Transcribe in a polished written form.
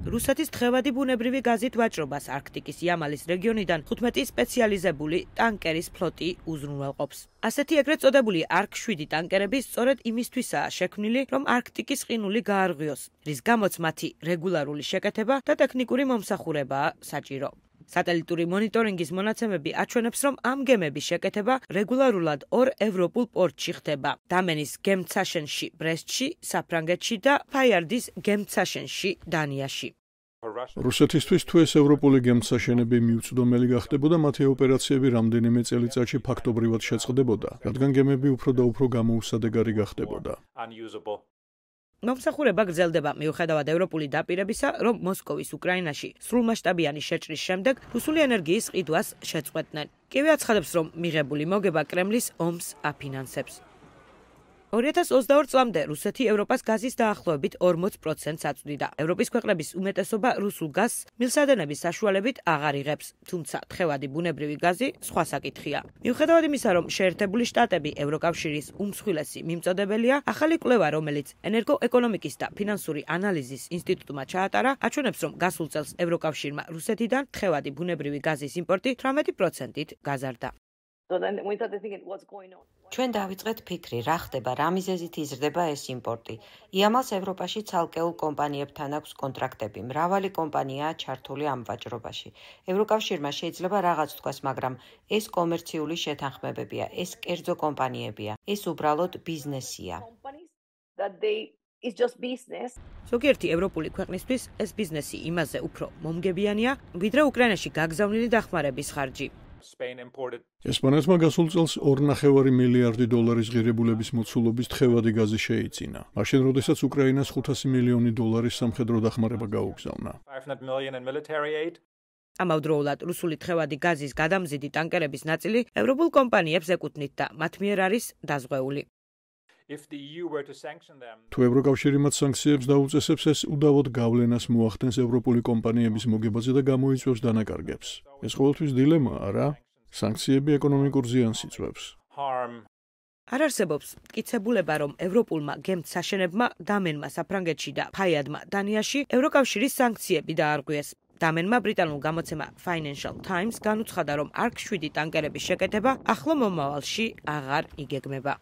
რუსეთის თხევადი ბუნებრივი გაზით ვაჭრობას არქტიკის იამალის რეგიონიდან 15 სპეციალიზებული ტანკერის ფლოტი უზრუნველყოფს. ასეთი ეგრეთ წოდებული ARK-7 ტანკერები სწორედ იმისთვისაა შექმნილი, რომ არქტიკის ყინული გაარღვიოს, რის გამოც მათი რეგულარული შეკეთება და ტექნიკური მომსახურებაა საჭირო. სატელიტური მონიტორინგის მონაცემები აჩვენებს, რომ ამ გემების შეკეთება რეგულარულად 2 ევროპულ პორტში ხდება. დამენის გემცაშენში, ბრესტში, საფრანგეთში და ფაიარდის გემცაშენში, დანიაში. რუსეთისთვის თუ ეს ევროპული გემთსაშენები მიუწვდომელი გახდებოდა, მათი ოპერაციები რამდენიმე წელიწადში ფაქტობრივად შეწყდებოდა, რადგან გემები უფრო და უფრო გამოუსადეგარი გახდებოდა. მომსახურება გრძელდება მიუხედავად ევროპული დაპირებისა, რომ მოსკოვის უკრაინაში სრულმასშტაბიანი შეჭრის შემდეგ რუსული ენერგიის ყიდვას შეწყვეტდნენ. კიევი აცხადებს, რომ მიღებული მოგება კრემლის ომს აფინანსებს. 2022 წლამდე რუსეთი ევროპას გაზის დაახლოებით 40%-ს აწვდიდა. ევროპის ქვეყნების უმეტესობა რუსულ გაზს მილსადენების საშუალებით აღარ იღებს, თუმცა თხევადი ბუნებრივი გაზი სხვა საკითხია. მიუხედავად იმისა, რომ შეერთებული შტატები ევროკავშირის უმსხვილესი მიმწოდებელია, ახალი კვლევა, რომელიც ენერგოეკონომიკის და ფინანსური ანალიზის ინსტიტუტმა ჩაატარა, აჩვენებს, რომ გასულ წელს ევროკავშირმა რუსეთიდან თხევადი ბუნებრივი გაზის იმპორტი 18%-ით გაზარდა. ჩვენ დავიწყეთ ფიქრი, რა ხდება, რა მიზეზით იზრდება ეს იმპორტი. იამალს ევროპაში ცალკეულ კომპანიებთან აქვს კონტრაქტები. მრავალი კომპანიაა ჩართული ამ ვაჭრობაში. ევროკავშირმა შეიძლება რაღაც თქვას, მაგრამ ეს კომერციული შეთანხმებებია, ეს კერძო კომპანიებია, ეს უბრალოდ ბიზნესია. ზოგიერთი ევროპული ქვეყნისთვის ეს ბიზნესი იმაზე უფრო მომგებიანია, ვიდრე უკრაინაში გაგზავნილი დახმარების ხარჯი. ესპანეთმა გასულ წელს 2,5 მილიარდი დოლარის ღირებულების მოცულობის თხევადი გაზი შეიძინა. მაშინ, როდესაც უკრაინას 500 მილიონი დოლარის სამხედრო დახმარება გაუგზავნა. ამავდროულად რუსული თხევადი გაზის გადამზიდი ტანკერების ნაწილი ევროპულ კომპანიებს ეკუთვნით და მათ მიერ არის დაზღვეული. თუ ევროკავშირი მათ სანქციებს დაუწესებს, ეს უდავოდ გავლენას მოახდენს ევროპული კომპანიების მოგებაზე და გამოიწვევს დანაკარგებს. ეს ყოველთვის დილემაა, რა? სანქციები ეკონომიკურ ზიანს იწვევს. არ არსებობს მტკიცებულება, რომ ევროპულმა გემთსაშენებმა დამენმა საფრანგეთში და ფაიადმა დანიაში ევროკავშირის სანქციები დაარღვიეს. დამენმა ბრიტანულ გამოცემა Financial Times განუცხადა, რომ ARK-7 ტანკერების შეკეთება ახლო მომავალში აღარ იგეგმება.